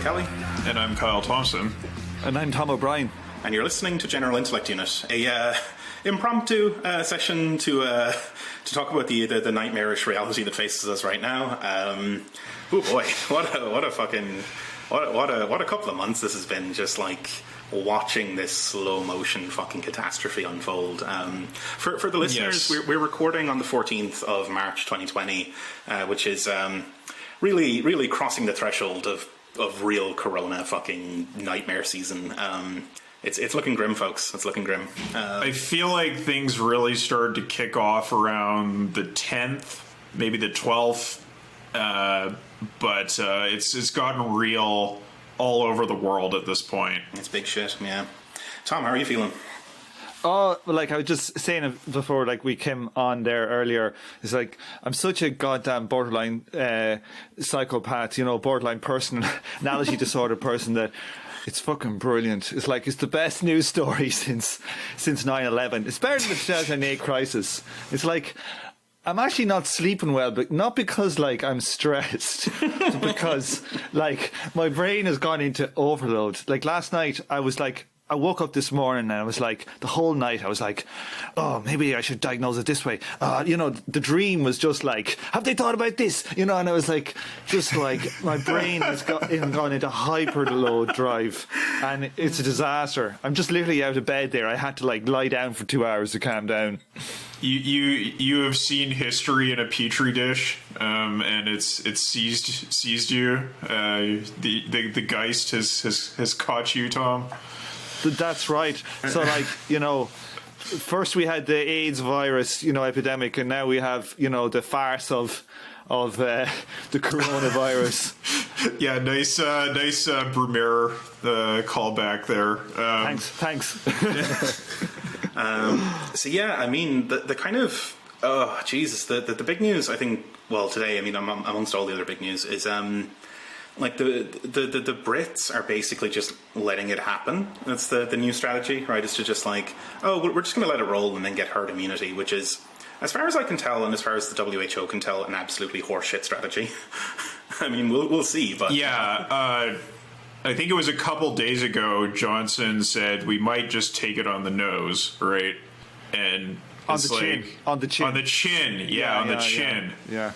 Kelly. And I'm Kyle Thompson. And I'm Tom O'Brien. And you're listening to General Intellect Unit, a impromptu session to talk about the nightmarish reality that faces us right now. Oh boy, what a couple of months this has been, just like watching this slow motion fucking catastrophe unfold. For the listeners, yes. we're recording on the 14th of March 2020, which is really crossing the threshold of real corona fucking nightmare season. It's looking grim, folks. It's looking grim. I feel like things really started to kick off around the 10th, maybe the 12th, but it's gotten real all over the world at this point. It's big shit, yeah. Tom, how are you feeling? Oh, like I was just saying it before, like we came on there earlier, it's like I'm such a goddamn borderline psychopath, borderline personality disorder person that it's fucking brilliant. It's like it's the best news story since 9/11. It's better than the 2008 crisis. It's like I'm actually not sleeping well, but not because like I'm stressed, but because like my brain has gone into overload. Like last night, I woke up this morning and I was like, the whole night I was like, oh, maybe I should diagnose it this way. The dream was just like, have they thought about this? And I was like, just like my brain has gone into hyperload drive and it's a disaster. I'm just literally out of bed there. I had to like lie down for 2 hours to calm down. You have seen history in a petri dish, and it's seized you. The Geist has caught you, Tom. That's right. So, first we had the AIDS virus, epidemic, and now we have, the farce of the coronavirus. Yeah, nice Brumaire callback there. Thanks. So yeah, I mean the kind of the big news, I think, well, today, I mean, amongst all the other big news is like the Brits are basically just letting it happen. That's the new strategy, right? Is to just like, we're just going to let it roll and then get herd immunity, which is, as far as I can tell and as far as the WHO can tell, an absolutely horseshit strategy. I mean, we'll see, but yeah. I think it was a couple days ago, Johnson said we might just take it on the nose, right? And on the chin. On the chin. Yeah, on the chin. Yeah.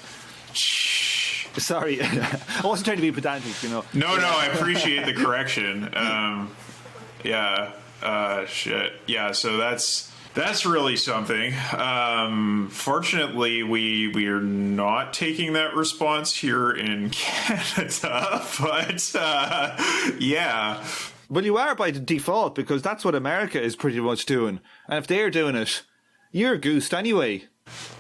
Sorry, I wasn't trying to be pedantic, No, I appreciate the correction. Shit. Yeah, so that's really something. Fortunately, we are not taking that response here in Canada, but yeah. Well, you are by default, because that's what America is pretty much doing. And if they're doing it, you're goosed anyway.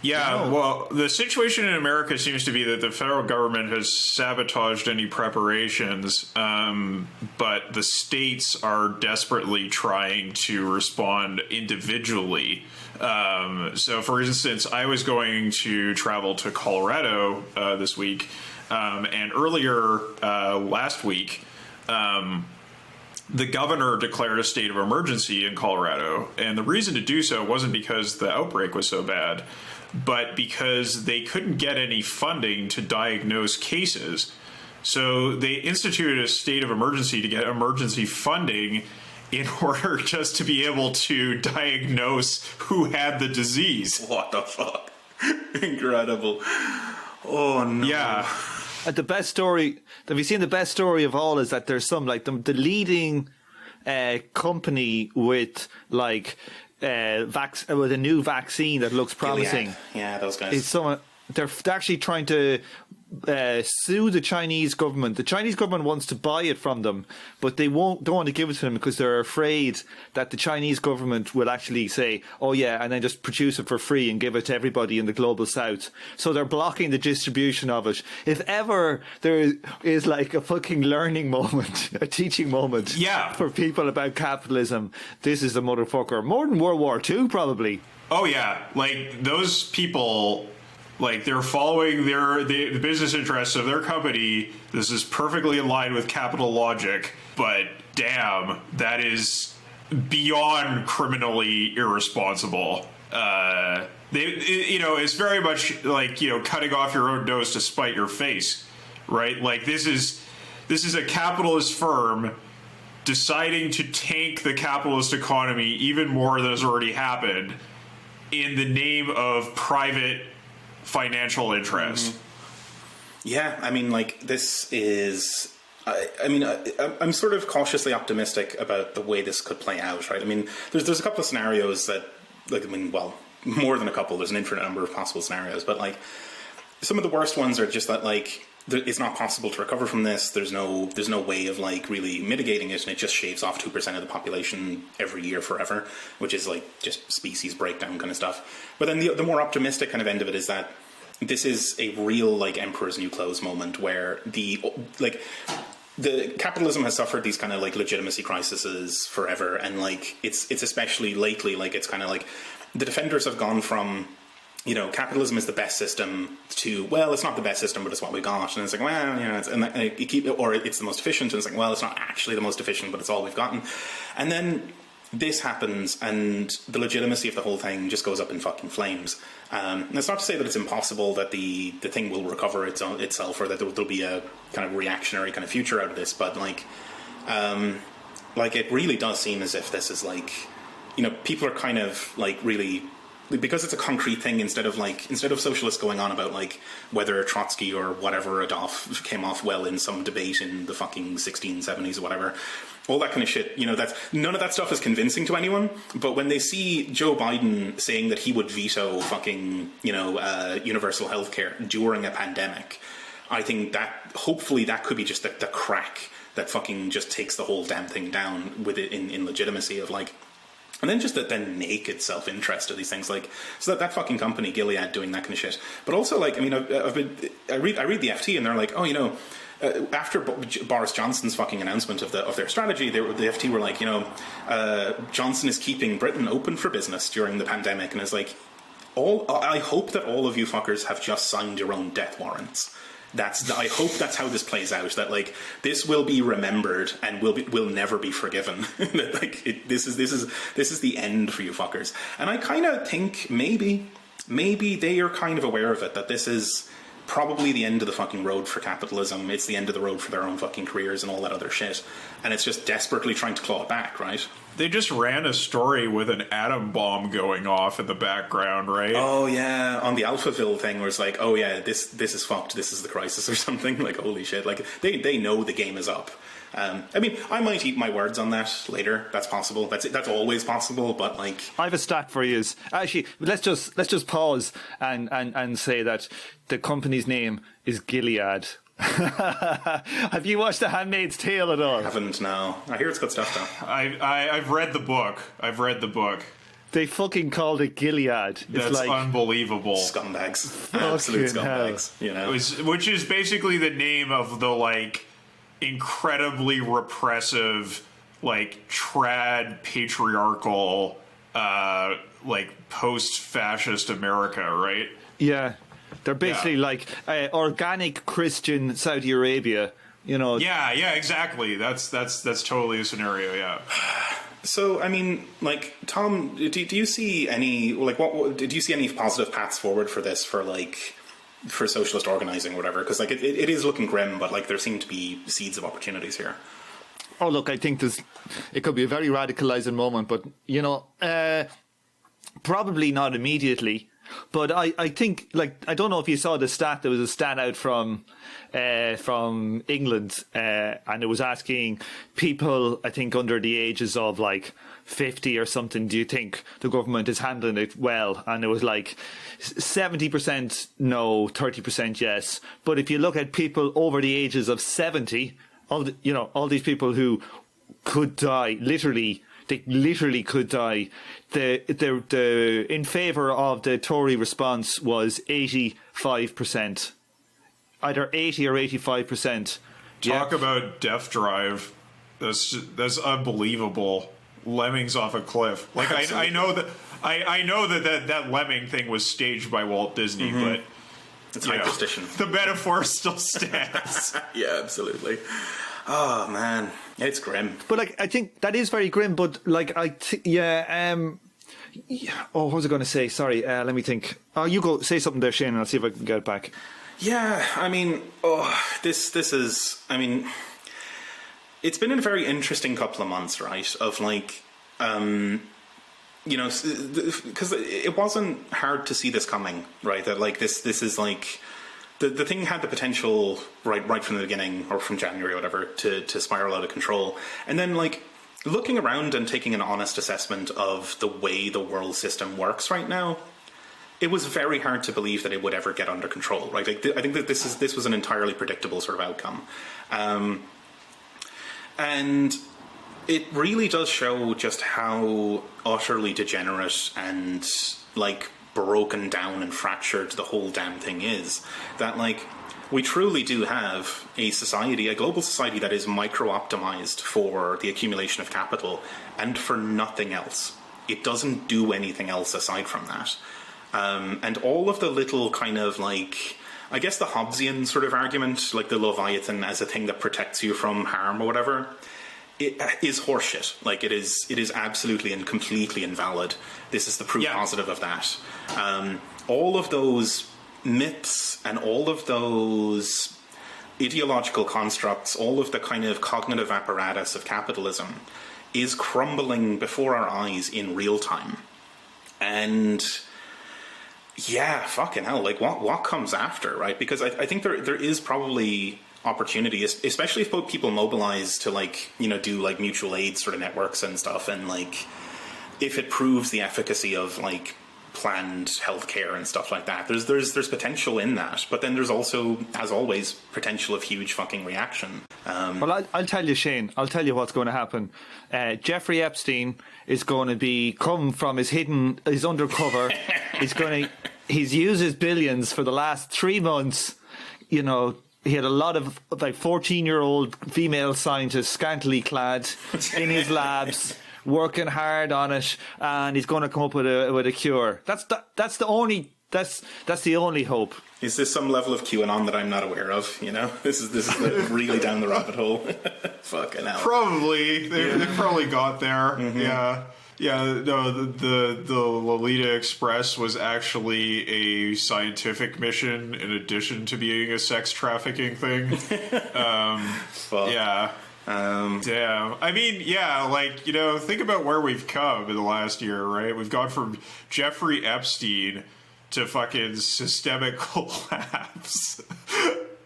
Yeah, well, the situation in America seems to be that the federal government has sabotaged any preparations, but the states are desperately trying to respond individually. So, for instance, I was going to travel to Colorado this week, and earlier last week, the governor declared a state of emergency in Colorado. And the reason to do so wasn't because the outbreak was so bad, but because they couldn't get any funding to diagnose cases. So they instituted a state of emergency to get emergency funding in order just to be able to diagnose who had the disease. What the fuck? Incredible. Oh, no. Yeah. The best story, have you seen the best story of all, is that there's some, like, the leading company with, like, with a new vaccine that looks promising. Gilead. Yeah, those guys. They're actually trying to sue the Chinese government. The Chinese government wants to buy it from them, but they don't want to give it to them because they're afraid that the Chinese government will actually say, oh yeah, and then just produce it for free and give it to everybody in the global south. So they're blocking the distribution of it. If ever there is like a fucking learning moment, a teaching moment, for people about capitalism, this is the motherfucker. More than World War II, probably. Oh yeah, like those people, like they're following the business interests of their company. This is perfectly in line with capital logic, but damn, that is beyond criminally irresponsible. It's very much like, cutting off your own nose to spite your face, right? Like this is this is a capitalist firm deciding to tank the capitalist economy even more than has already happened in the name of private financial interest. Yeah, I mean, like, this is... I'm sort of cautiously optimistic about the way this could play out, right? I mean, there's a couple of scenarios that, like, I mean, well, more than a couple. There's an infinite number of possible scenarios, but, like, some of the worst ones are just that, like, it's not possible to recover from this. There's no way of, like, really mitigating it, and it just shaves off 2% of the population every year forever, which is, like, just species breakdown kind of stuff. But then the more optimistic kind of end of it is that this is a real, like, Emperor's New Clothes moment where the capitalism has suffered these kind of, like, legitimacy crises forever, and, like, it's especially lately, like, it's kind of like the defenders have gone from, you know, capitalism is the best system to, well, it's not the best system, but it's what we got, and it's like, well, you know, or it's the most efficient, and it's like, well, it's not actually the most efficient, but it's all we've gotten, and then this happens, and the legitimacy of the whole thing just goes up in fucking flames. And it's not to say that it's impossible that the thing will recover itself, or that there'll be a kind of reactionary kind of future out of this, but like it really does seem as if this is like, you know, people are kind of like really, because it's a concrete thing, instead of socialists going on about like whether Trotsky or whatever Adolf came off well in some debate in the fucking 1670s or whatever, all that kind of shit, you know, that's none of that stuff is convincing to anyone. But when they see Joe Biden saying that he would veto fucking, you know, universal healthcare during a pandemic, I think that hopefully that could be just the crack that fucking just takes the whole damn thing down with it in legitimacy of like. And then just that then naked self-interest of these things, like, so that fucking company, Gilead, doing that kind of shit. But also, like, I mean, I read the FT, and they're like, oh, you know, after Boris Johnson's fucking announcement of their strategy, the FT were like, you know, Johnson is keeping Britain open for business during the pandemic, and it's like, I hope that all of you fuckers have just signed your own death warrants. I hope that's how this plays out. That like this will be remembered and will never be forgiven. That like this is the end for you fuckers. And I kind of think maybe they are kind of aware of it. That this is probably the end of the fucking road for capitalism. It's the end of the road for their own fucking careers and all that other shit. And it's just desperately trying to claw it back, right? They just ran a story with an atom bomb going off in the background, right? Oh yeah, on the Alphaville thing, where it's like, oh yeah, this is fucked. This is the crisis or something. Like holy shit! Like they know the game is up. I mean, I might eat my words on that later. That's possible. That's always possible. But like, I have a stat for you. Actually, let's just pause and say that the company's name is Gilead. Have you watched The Handmaid's Tale at all? I haven't. No, I hear it's good stuff though. I've read the book. They fucking called it Gilead. It's That's like unbelievable. Scumbags, absolute scumbags. You know, which is basically the name of the like incredibly repressive, like trad patriarchal, like post-fascist America, right? Yeah. They're basically like organic Christian Saudi Arabia, you know. Yeah, exactly. That's totally a scenario. Yeah. So, I mean, like, Tom, do you see any like what do you see any positive paths forward for this for socialist organizing or whatever? Because like it is looking grim, but like there seem to be seeds of opportunities here. Oh, look, I think it could be a very radicalizing moment, but you know, probably not immediately. But I think, like, I don't know if you saw the stat. There was a stat out from England, and it was asking people, I think, under the ages of like 50 or something, do you think the government is handling it well? And it was like 70% no, 30% yes. But if you look at people over the ages of 70, all these people who could die, they literally could die. The in favour of the Tory response was 85%, either 80 or 85%. Talk about death drive. That's unbelievable. Lemmings off a cliff. Like I know that lemming thing was staged by Walt Disney, but it's superstition. The metaphor still stands. Yeah, absolutely. Oh man, it's grim. But like, I think that is very grim. But like, oh, what was I going to say? Sorry, let me think. Oh, you go say something there, Shane, and I'll see if I can get it back. Yeah, I mean, this is. I mean, it's been a very interesting couple of months, right? Of like, you know, because it wasn't hard to see this coming, right? That like this is like the thing had the potential right from the beginning, or from January or whatever, to spiral out of control. And then like looking around and taking an honest assessment of the way the world system works right now, it was very hard to believe that it would ever get under control, right? Like, I think that this was an entirely predictable sort of outcome, and it really does show just how utterly degenerate and like broken down and fractured the whole damn thing is. That like we truly do have a society, a global society, that is micro-optimized for the accumulation of capital and for nothing else. It doesn't do anything else aside from that. And all of the little kind of like, I guess the Hobbesian sort of argument, like the Leviathan as a thing that protects you from harm or whatever, it is horseshit. Like it is absolutely and completely invalid. This is the proof positive of that. All of those myths and all of those ideological constructs, all of the kind of cognitive apparatus of capitalism is crumbling before our eyes in real time. And yeah, fucking hell, like what comes after, right? Because I think there is probably opportunity, especially if people mobilize to like, you know, do like mutual aid sort of networks and stuff, and like if it proves the efficacy of like planned healthcare and stuff like that, there's potential in that, but then there's also, as always, potential of huge fucking reaction. Well, I'll tell you, Shane, I'll tell you what's going to happen. Jeffrey Epstein is going to come from his undercover. He's used his billions for the last 3 months. You know, he had a lot of like 14-year-old female scientists scantily clad in his labs, working hard on it, and he's going to come up with a cure. That's the only hope. Is this some level of QAnon that I'm not aware of? You know, this is like really down the rabbit hole. Fucking hell. Probably they probably got there. Mm-hmm. Yeah. No, the Lolita Express was actually a scientific mission in addition to being a sex trafficking thing. Yeah. Damn. I mean, yeah, like, you know, think about where we've come in the last year, right? We've gone from Jeffrey Epstein to fucking systemic collapse.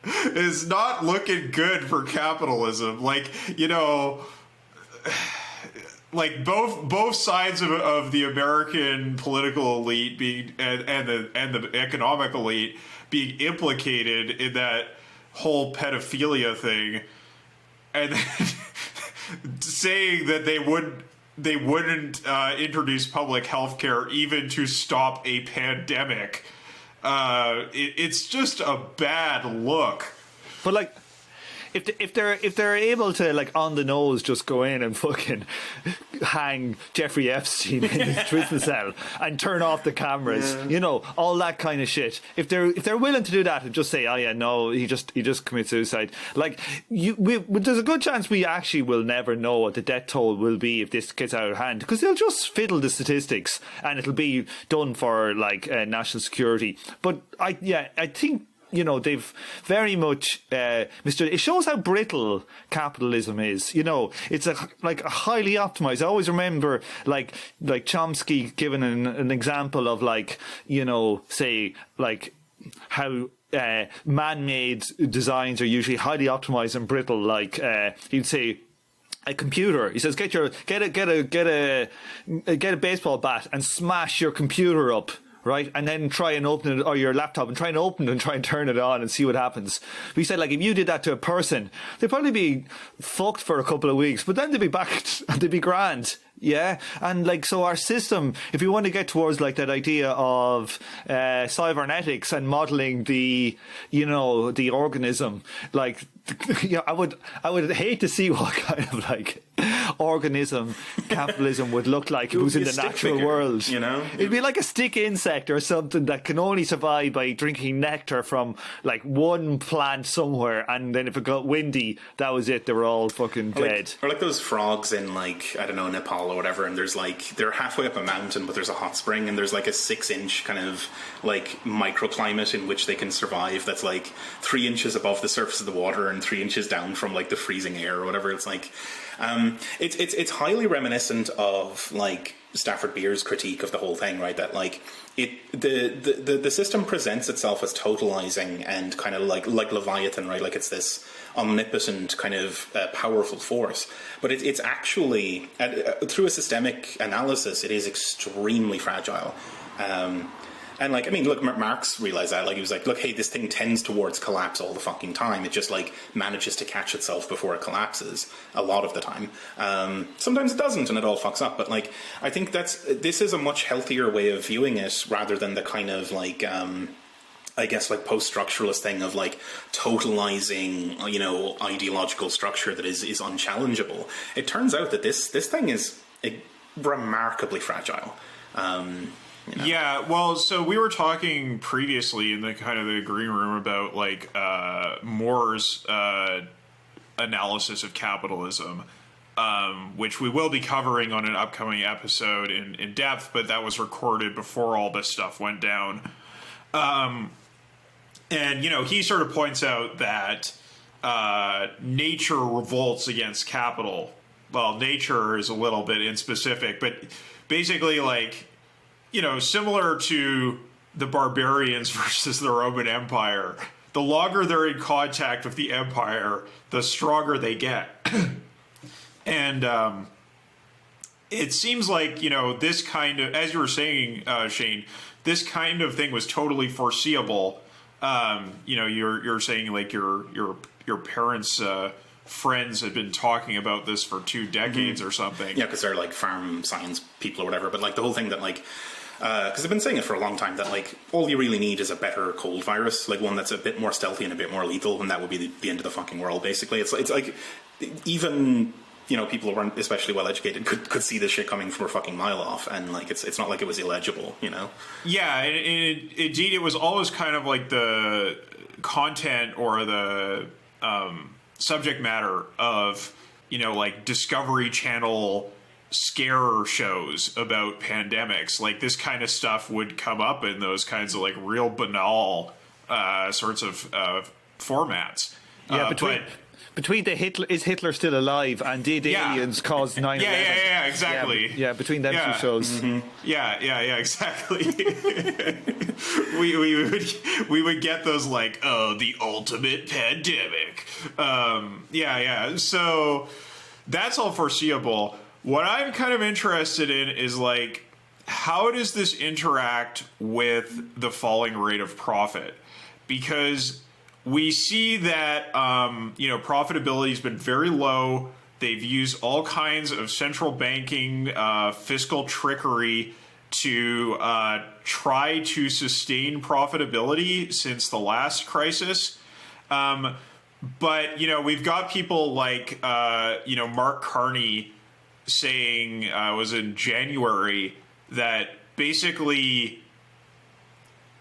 It's not looking good for capitalism. Like, you know, like both sides of the American political elite being and the economic elite being implicated in that whole pedophilia thing, and then saying that they wouldn't introduce public health care even to stop a pandemic. It's just a bad look. But like, if they're able to, like, on the nose just go in and fucking hang Jeffrey Epstein in his prison cell and turn off the cameras, you know, all that kind of shit. If they're willing to do that and just say, oh yeah, no, he just committed suicide. Like, there's a good chance we actually will never know what the death toll will be if this gets out of hand, because they'll just fiddle the statistics and it'll be done for like national security. But I think, you know, they've very much it shows how brittle capitalism is. You know, it's a highly optimized. I always remember like Chomsky giving an example of, like, you know, say like how man-made designs are usually highly optimized and brittle. Like he'd say, a computer. He says, get a baseball bat and smash your computer up. Right, and then try and open it, or your laptop, and try and open it and try and turn it on and see what happens. We said, like, if you did that to a person, they'd probably be fucked for a couple of weeks, but then they'd be back and they'd be grand. Yeah, and like, so our system, if we want to get towards like that idea of cybernetics and modeling the, you know, the organism, like, you know, I would hate to see what kind of like organism capitalism would look like if it was in the natural world. You know, it'd be like a stick insect or something that can only survive by drinking nectar from like one plant somewhere, and then if it got windy, that was it. They were all fucking dead. Or like those frogs in like, I don't know, Nepal or whatever, and there's like, they're halfway up a mountain, but there's a hot spring, and there's like a 6-inch kind of like microclimate in which they can survive. That's like 3 inches above the surface of the water and 3 inches down from like the freezing air or whatever. It's like, it's highly reminiscent of like Stafford Beer's critique of the whole thing, right? That like the system presents itself as totalizing and kind of like Leviathan, right? Like it's this omnipotent kind of powerful force, but it's actually through a systemic analysis, it is extremely fragile. And like, I mean, look, Marx realized that. Like, he was like, look, hey, this thing tends towards collapse all the fucking time. It just like manages to catch itself before it collapses a lot of the time. Sometimes it doesn't, and it all fucks up. But like, I think this is a much healthier way of viewing it rather than the kind of like, I guess like post-structuralist thing of like totalizing, you know, ideological structure that is unchallengeable. It turns out that this thing is remarkably fragile. You know? Yeah, well, so we were talking previously in the kind of the green room about like Moore's analysis of capitalism, which we will be covering on an upcoming episode in depth, but that was recorded before all this stuff went down. And, you know, he sort of points out that nature revolts against capital. Well, nature is a little bit inspecific, but basically, like, you know, similar to the barbarians versus the Roman Empire, the longer they're in contact with the empire, the stronger they get. And it seems like, you know, this kind of, as you were saying, Shane, this kind of thing was totally foreseeable. You know, you're saying like your parents' friends had been talking about this for 2 decades or something. Yeah, because they're like farm science people or whatever. But like the whole thing that like, because I've been saying it for a long time, that like all you really need is a better cold virus, like one that's a bit more stealthy and a bit more lethal, and that would be the end of the fucking world. Basically, it's like even, you know, people who weren't especially well educated could see this shit coming from a fucking mile off, and like it's not like it was illegible, you know. Yeah, indeed, it was always kind of like the content or the subject matter of, you know, like Discovery Channel scare shows about pandemics. Like this kind of stuff would come up in those kinds of like real banal sorts of formats. Yeah, between the Hitler still alive and did aliens cause 9/11? Yeah, exactly. Yeah, between them two shows. Mm-hmm. Yeah, exactly. we would get those like, oh, the ultimate pandemic. Yeah. So that's all foreseeable. What I'm kind of interested in is like, how does this interact with the falling rate of profit? Because we see that, you know, profitability has been very low. They've used all kinds of central banking, fiscal trickery to try to sustain profitability since the last crisis. But, you know, we've got people like, you know, Mark Carney saying, was in January, that basically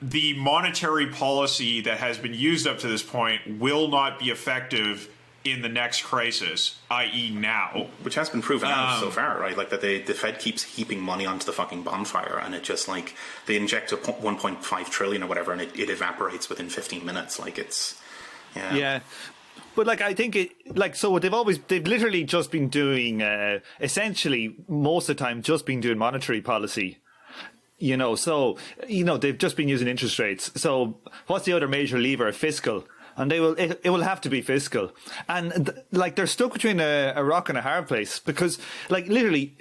the monetary policy that has been used up to this point will not be effective in the next crisis, i.e. now. Which has been proven out so far, right? Like that the Fed keeps heaping money onto the fucking bonfire, and it just like, they inject 1.5 trillion or whatever, and it evaporates within 15 minutes. Like it's, yeah. But like, I think so they've literally just been doing, essentially most of the time, just been doing monetary policy. You know, so, you know, they've just been using interest rates. So what's the other major lever? Fiscal. And it will have to be fiscal. And like, they're stuck between a rock and a hard place, because like literally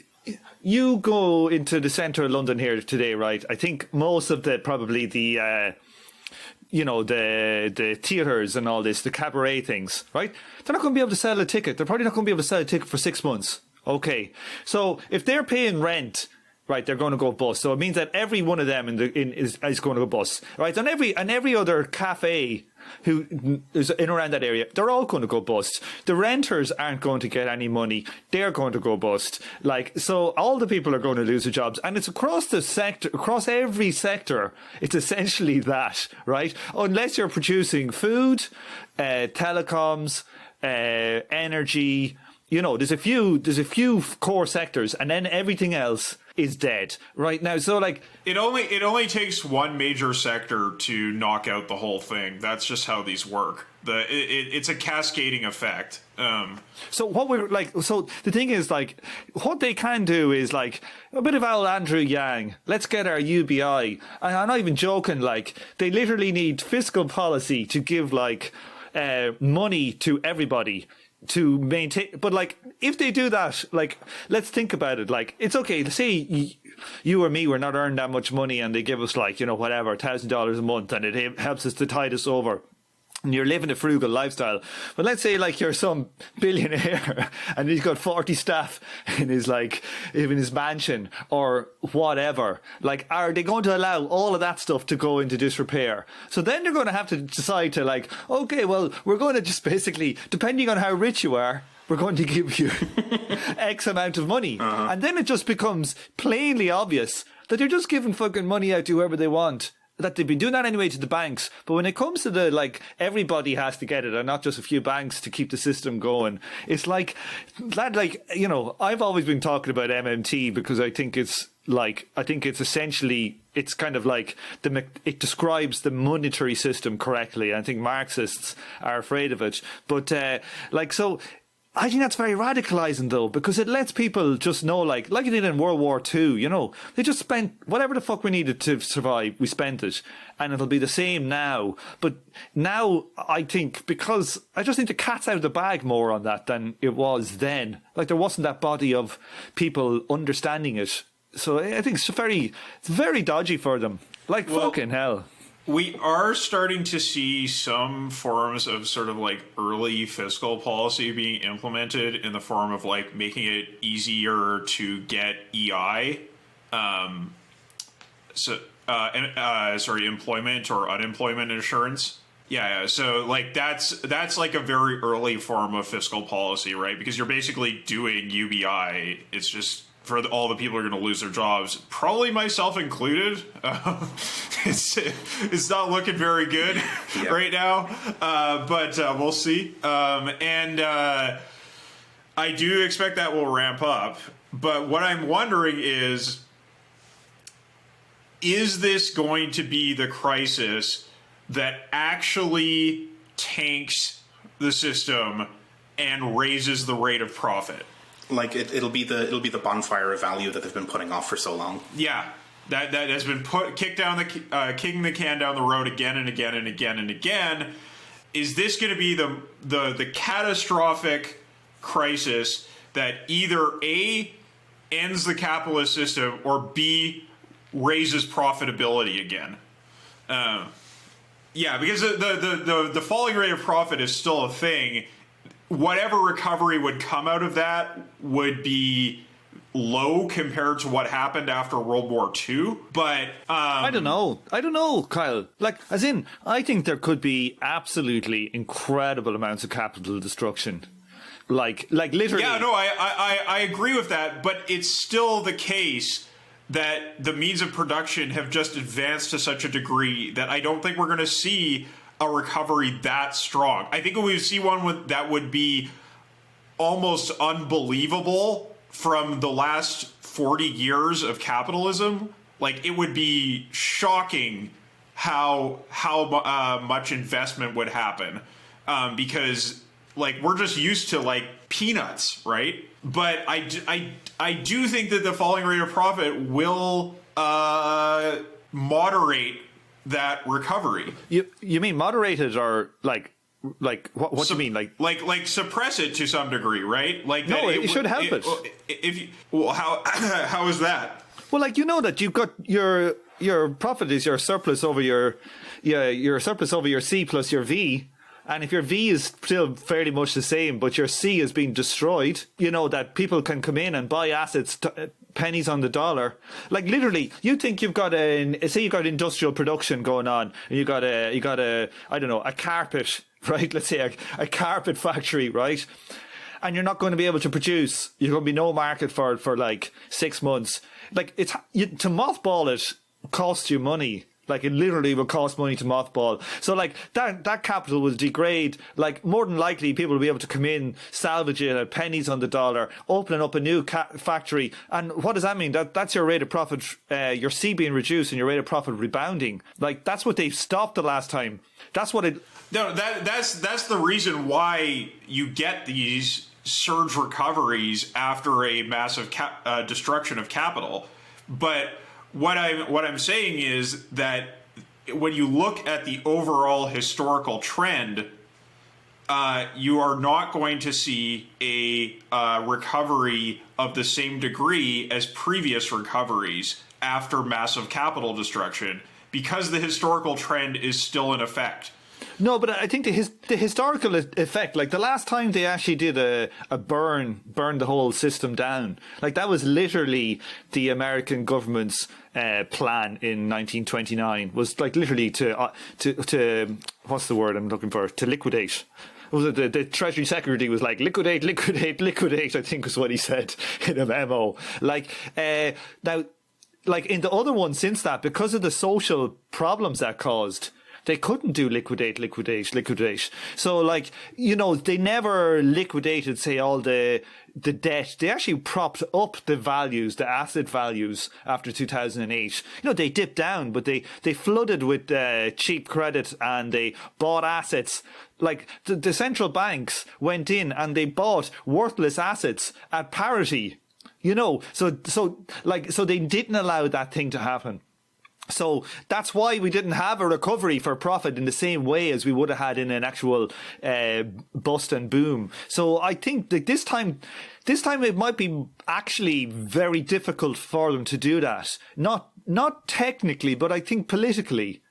you go into the centre of London here today, right? I think most of you know, the theatres and all this, the cabaret things, right? They're not going to be able to sell a ticket. They're probably not going to be able to sell a ticket for 6 months. Okay. So if they're paying rent, right, they're going to go bust. So it means that every one of them is going to go bust, right? And every other cafe who is in around that area, they're all going to go bust. The renters aren't going to get any money. They're going to go bust. Like, so all the people are going to lose their jobs. And it's across the sector, across every sector. It's essentially that, right? Unless you're producing food, telecoms, energy, you know, there's a few core sectors, and then everything else is dead right now. So like, it only takes one major sector to knock out the whole thing. That's just how these work. It's a cascading effect. So what we're like, so the thing is, like, what they can do is like a bit of old Andrew Yang. Let's get our UBI. And I'm not even joking. Like, they literally need fiscal policy to give like money to everybody to maintain. But like, if they do that, like, let's think about it. Like, it's okay to say you or me, we're not earning that much money, and they give us like, you know, whatever, $1,000 a month, and it helps us to tide us over. And you're living a frugal lifestyle. But let's say like you're some billionaire and he's got 40 staff in his mansion or whatever. Like, are they going to allow all of that stuff to go into disrepair? So then they're going to have to decide to like, okay, well, we're going to just basically, depending on how rich you are, we're going to give you X amount of money. Uh-huh. And then it just becomes plainly obvious that they're just giving fucking money out to whoever they want. That they've been doing that anyway to the banks. But when it comes to the, like, everybody has to get it and not just a few banks to keep the system going, it's like, that, like, you know, I've always been talking about MMT because I think it's essentially, it's kind of like, it describes the monetary system correctly. I think Marxists are afraid of it. But, so, I think that's very radicalizing, though, because it lets people just know, like it did in World War II, you know, they just spent whatever the fuck we needed to survive, we spent it, and it'll be the same now. But now, I think, because I just think the cat's out of the bag more on that than it was then. Like, there wasn't that body of people understanding it. So I think it's very dodgy for them. Like, fucking hell. We are starting to see some forms of sort of like early fiscal policy being implemented in the form of like making it easier to get EI, employment or unemployment insurance. Yeah. So like that's like a very early form of fiscal policy, right? Because you're basically doing UBI. It's just for all the people who are going to lose their jobs, probably myself included. It's not looking very good right now, but we'll see. And I do expect that will ramp up. But what I'm wondering is this going to be the crisis that actually tanks the system and raises the rate of profit? Like it'll be the bonfire of value that they've been putting off for so long. Yeah, that has been kicking the can down the road again and again and again and again. Is this going to be the catastrophic crisis that either A, ends the capitalist system, or B, raises profitability again? Yeah, because the falling rate of profit is still a thing. Whatever recovery would come out of that would be low compared to what happened after World War II. But I don't know, Kyle. Like, as in, I think there could be absolutely incredible amounts of capital destruction. Like literally. Yeah, no, I agree with that. But it's still the case that the means of production have just advanced to such a degree that I don't think we're going to see a recovery that strong. I think we would see one that would be almost unbelievable from the last 40 years of capitalism. Like, it would be shocking how much investment would happen, because like we're just used to like peanuts, right? But I do think that the falling rate of profit will moderate that recovery. You mean moderated, or like what do you mean? Like suppress it to some degree, right? Like, no, it should help it. How is that? Well, like, you know that you've got your profit is your surplus over your surplus over your C plus your V. and if your V is still fairly much the same, but your C is being destroyed, that people can come in and buy assets, pennies on the dollar. Like literally, you think you've got you've got industrial production going on, and you got a I don't know, a carpet, right? Let's say a carpet factory, right? And you're not going to be able to produce. There's going to be no market for it for like 6 months. Like to mothball it costs you money. Like it literally will cost money to mothball. So like that capital will degrade. Like more than likely people will be able to come in, salvage it at pennies on the dollar, opening up a new factory. And what does that mean? That's your rate of profit, your C being reduced and your rate of profit rebounding. Like that's what they stopped the last time. That's what it... No, that's the reason why you get these surge recoveries after a massive destruction of capital. But what I'm saying is that when you look at the overall historical trend, you are not going to see a recovery of the same degree as previous recoveries after massive capital destruction, because the historical trend is still in effect. No, but I think the historical effect, like the last time they actually did a burn the whole system down, like that was literally the American government's plan in 1929, was like literally to what's the word I'm looking for, to liquidate. The Treasury Secretary was like, liquidate, I think was what he said in a memo. Like, now, like in the other one since that, because of the social problems that caused, they couldn't do liquidate. So like, they never liquidated, say, all the debt. They actually propped up the values, the asset values after 2008. They dipped down, but they flooded with cheap credit and they bought assets. Like the central banks went in and they bought worthless assets at parity. So they didn't allow that thing to happen. So that's why we didn't have a recovery for profit in the same way as we would have had in an actual bust and boom. So I think that this time it might be actually very difficult for them to do that. Not technically, but I think politically.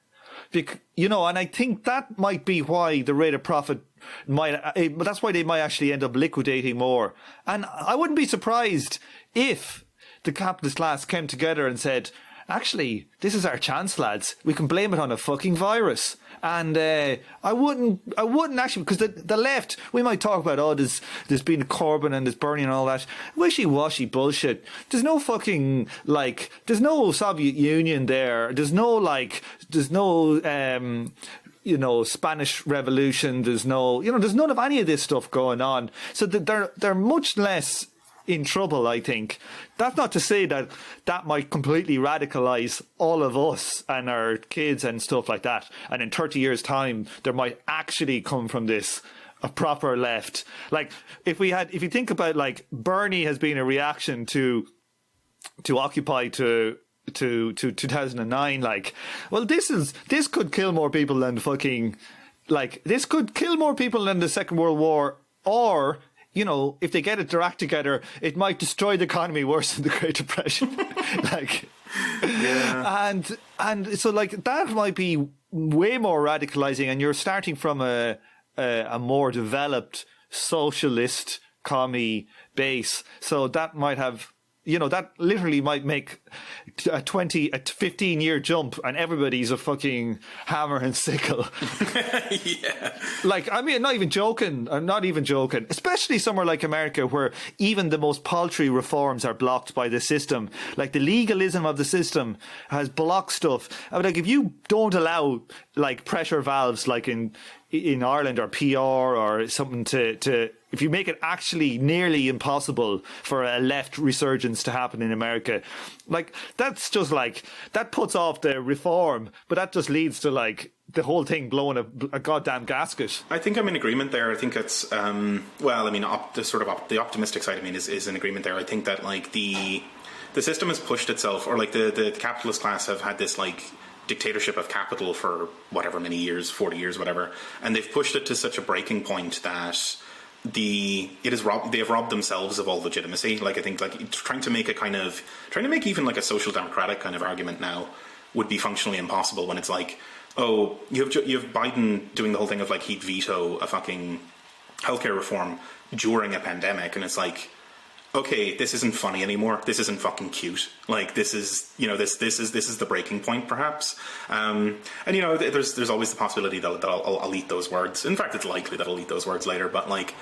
And I think that might be why the rate of profit but that's why they might actually end up liquidating more. And I wouldn't be surprised if the capitalist class came together and said, actually, this is our chance, lads. We can blame it on a fucking virus. And I wouldn't actually, because the left, we might talk about, there's been Corbyn and there's Bernie and all that. Wishy-washy bullshit. There's no fucking, there's no Soviet Union there. There's no Spanish Revolution. There's no, there's none of any of this stuff going on. So they're much less in trouble, I think. That's not to say that might completely radicalize all of us and our kids and stuff like that. And in 30 years' time, there might actually come from this a proper left. Like if you think about, like, Bernie has been a reaction to Occupy to 2009. Like, well, this could kill more people than this could kill more people than the Second World War, or if they get their act together, it might destroy the economy worse than the Great Depression. Yeah. And so, like, that might be way more radicalizing, and you're starting from a more developed socialist commie base. So that might have, that literally might make a 15-year jump, and everybody's a fucking hammer and sickle. Yeah. Like, I mean, I'm not even joking. Especially somewhere like America, where even the most paltry reforms are blocked by the system. Like, the legalism of the system has blocked stuff. I mean, like, if you don't allow, like, pressure valves, like in Ireland or PR or something to if you make it actually nearly impossible for a left resurgence to happen in America, like, that's just like, that puts off the reform, but that just leads to, like, the whole thing blowing a goddamn gasket. I think I'm in agreement there. I think it's, the optimistic side, is in agreement there. I think that, like, the system has pushed itself, or like the capitalist class have had this, like, dictatorship of capital for whatever many years, 40 years, whatever, and they've pushed it to such a breaking point that they have robbed themselves of all legitimacy. Like, I think, like, trying to make even like a social democratic kind of argument now would be functionally impossible, when it's like oh, you have Biden doing the whole thing of like he'd veto a fucking healthcare reform during a pandemic, and it's like, okay, this isn't funny anymore. This isn't fucking cute. Like, this is, you know, this is the breaking point, perhaps. And you know, there's always the possibility that I'll eat those words. In fact, it's likely that I'll eat those words later. But like,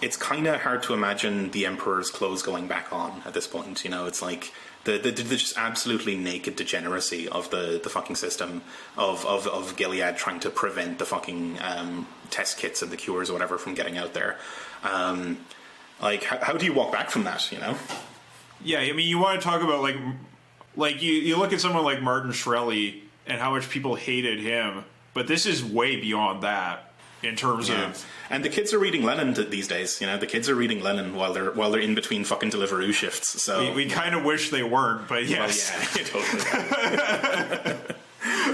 it's kind of hard to imagine the emperor's clothes going back on at this point. You know, it's like the just absolutely naked degeneracy of the fucking system of Gilead trying to prevent the fucking test kits and the cures or whatever from getting out there. Like, how do you walk back from that, you know? Yeah, I mean, you want to talk about, like you look at someone like Martin Shkreli and how much people hated him, but this is way beyond that in terms of... And the kids are reading Lenin these days, you know? The kids are reading Lenin while they're in between fucking Deliveroo shifts, so... We kind of wish they weren't, but yes. Well, yeah, totally.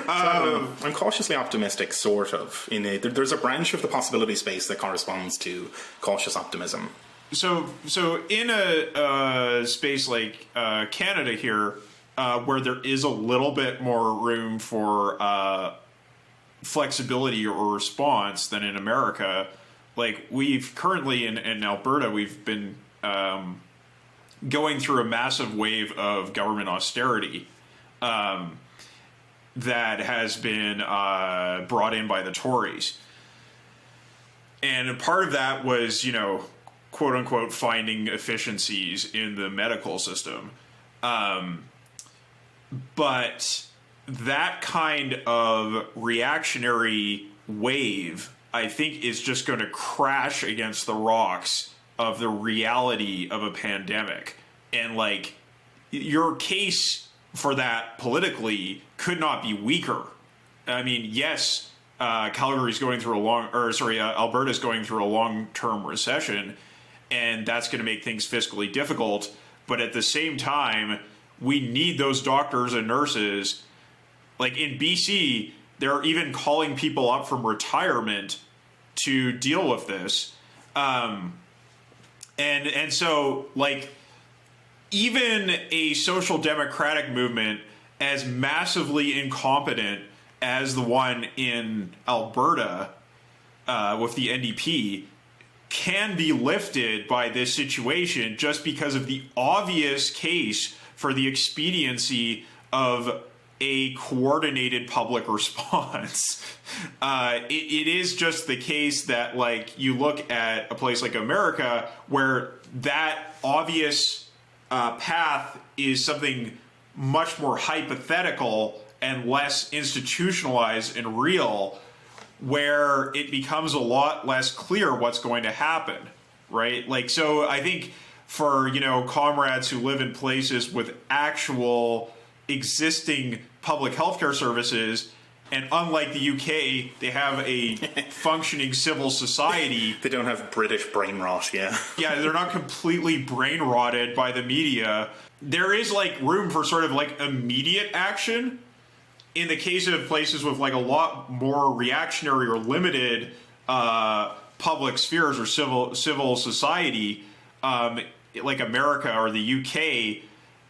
So, I'm cautiously optimistic, sort of. There's a branch of the possibility space that corresponds to cautious optimism. So in a space like Canada here, where there is a little bit more room for flexibility or response than in America, like we've currently in Alberta, we've been going through a massive wave of government austerity that has been brought in by the Tories. And part of that was, you know, quote unquote, finding efficiencies in the medical system. But that kind of reactionary wave, I think, is just going to crash against the rocks of the reality of a pandemic. And like, your case for that politically could not be weaker. I mean, yes, Alberta's going through a long-term recession, and that's going to make things fiscally difficult. But at the same time, we need those doctors and nurses. Like in BC, they're even calling people up from retirement to deal with this. And so, like, even a social democratic movement as massively incompetent as the one in Alberta with the NDP can be lifted by this situation just because of the obvious case for the expediency of a coordinated public response. It is just the case that, like, you look at a place like America where that obvious path is something much more hypothetical and less institutionalized and real, where it becomes a lot less clear what's going to happen, right? Like, so I think for, you know, comrades who live in places with actual existing public healthcare services, and unlike the UK, they have a functioning civil society. They don't have British brain rot, yeah. Yeah, they're not completely brain rotted by the media. There is, like, room for sort of, like, immediate action. In the case of places with, like, a lot more reactionary or limited public spheres or civil society, like America or the UK,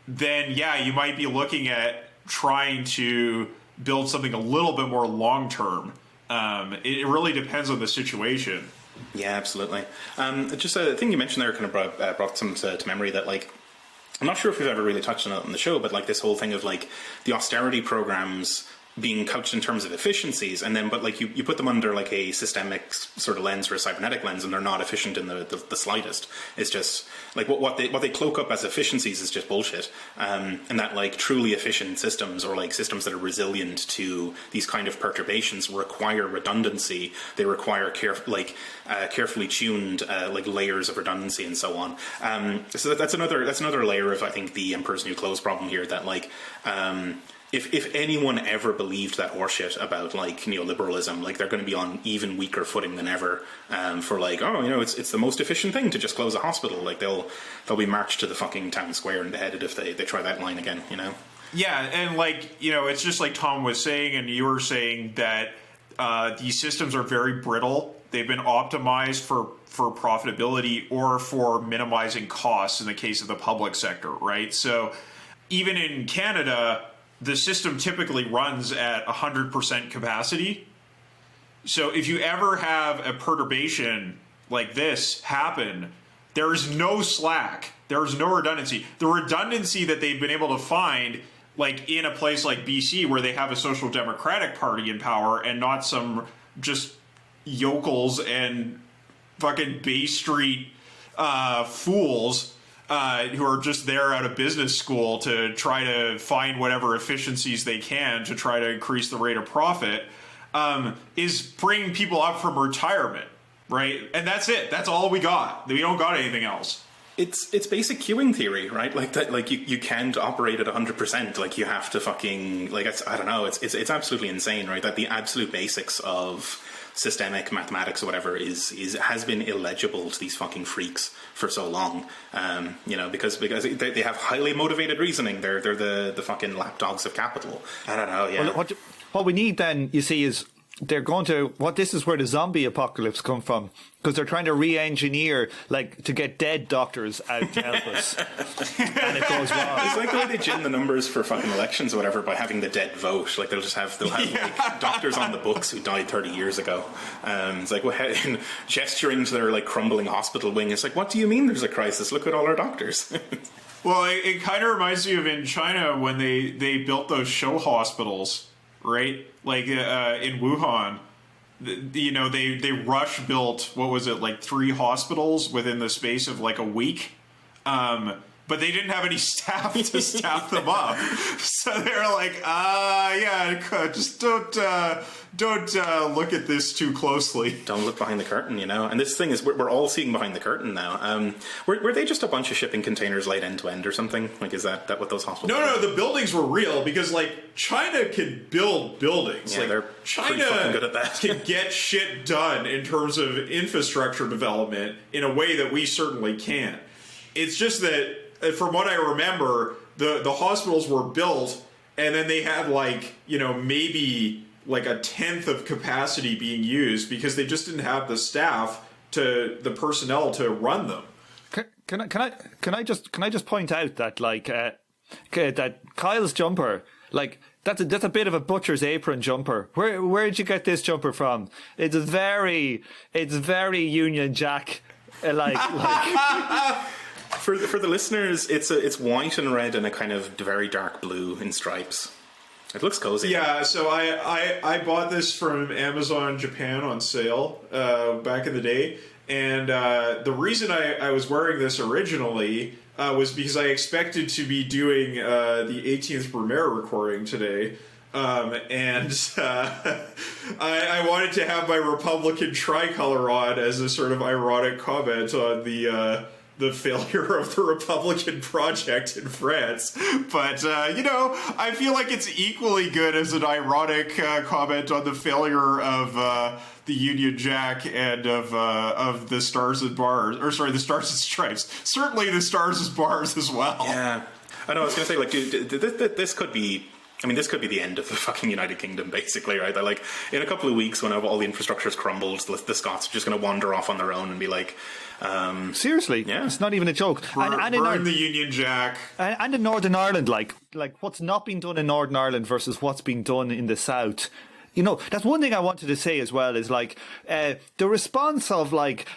then, yeah, you might be looking at trying to build something a little bit more long-term. It really depends on the situation. Yeah, absolutely. Just a thing you mentioned there kind of brought some to memory that, like, I'm not sure if we've ever really touched on it on the show, but like this whole thing of like the austerity programs being couched in terms of efficiencies, and then but like you put them under like a systemic sort of lens or a cybernetic lens, and they're not efficient in the slightest. It's just like what they cloak up as efficiencies is just bullshit, and that like truly efficient systems or like systems that are resilient to these kind of perturbations require redundancy. They require carefully tuned like layers of redundancy and so on. So that's another layer of, I think, the Emperor's New Clothes problem here, that like if anyone ever believed that horseshit about like neoliberalism, like they're going to be on even weaker footing than ever for like, oh, you know, it's the most efficient thing to just close a hospital. Like they'll be marched to the fucking town square and beheaded if they try that line again, you know? Yeah, and like, you know, it's just like Tom was saying and you were saying that these systems are very brittle. They've been optimized for profitability or for minimizing costs in the case of the public sector, right? So even in Canada, the system typically runs at 100% capacity. So if you ever have a perturbation like this happen, there is no slack. There is no redundancy. The redundancy that they've been able to find, like in a place like BC where they have a social democratic party in power and not some just yokels and fucking Bay Street fools who are just there out of business school to try to find whatever efficiencies they can to try to increase the rate of profit, is bringing people up from retirement, right? And that's it. That's all we got. We don't got anything else. It's basic queuing theory, right? Like that, like you can't operate at 100%. Like you have to fucking, like, I don't know. It's absolutely insane, right? That the absolute basics of systemic mathematics or whatever has been illegible to these fucking freaks for so long. Because they have highly motivated reasoning. They're the fucking lapdogs of capital. I don't know. Yeah. Well, what we need then, you see, is they're going to, this is where the zombie apocalypse come from, because they're trying to re-engineer, like, to get dead doctors out to help us. And it goes wrong. It's like the way they gin the numbers for fucking elections or whatever by having the dead vote. Like they'll have like doctors on the books who died 30 years ago. It's like, gesturing to their like crumbling hospital wing. It's like, what do you mean there's a crisis? Look at all our doctors. Well, it kind of reminds me of in China when they built those show hospitals. Right, like in Wuhan, they rush built, what was it, like 3 hospitals within the space of like a week, but they didn't have any staff to staff them up, so they're like, just don't look at this too closely. Don't look behind the curtain, And this thing is, we're all seeing behind the curtain now. Were they just a bunch of shipping containers laid end to end or something? Like, is that what those hospitals? No, the buildings were real because like China can build buildings. Yeah, like, they're pretty fucking good at that. Can get shit done in terms of infrastructure development in a way that we certainly can't. It's just that, from what I remember, the hospitals were built and then they had like, maybe like a 10th of capacity being used because they just didn't have the staff the personnel to run them. Can I just point out that like that Kyle's jumper, like that's a bit of a butcher's apron jumper. Where did you get this jumper from? It's very Union Jack like. For the listeners, it's white and red and a kind of very dark blue in stripes. It looks cozy. Yeah, so I bought this from Amazon Japan on sale back in the day, and the reason I was wearing this originally was because I expected to be doing the 18th Brumaire recording today, and I wanted to have my Republican tricolor on as a sort of ironic comment on the failure of the Republican project in France. But, I feel like it's equally good as an ironic comment on the failure of the Union Jack and of the Stars and Bars, or sorry, the Stars and Stripes. Certainly the Stars and Bars as well. Yeah. I know, I was going to say, like, this could be... this could be the end of the fucking United Kingdom, basically, right? That, like, in a couple of weeks, when all the infrastructure's crumbled, the Scots are just going to wander off on their own and be like... Seriously, yeah. It's not even a joke. Burn the Union Jack. And in Northern Ireland, like what's not being done in Northern Ireland versus what's being done in the South. That's one thing I wanted to say as well, is like the response of like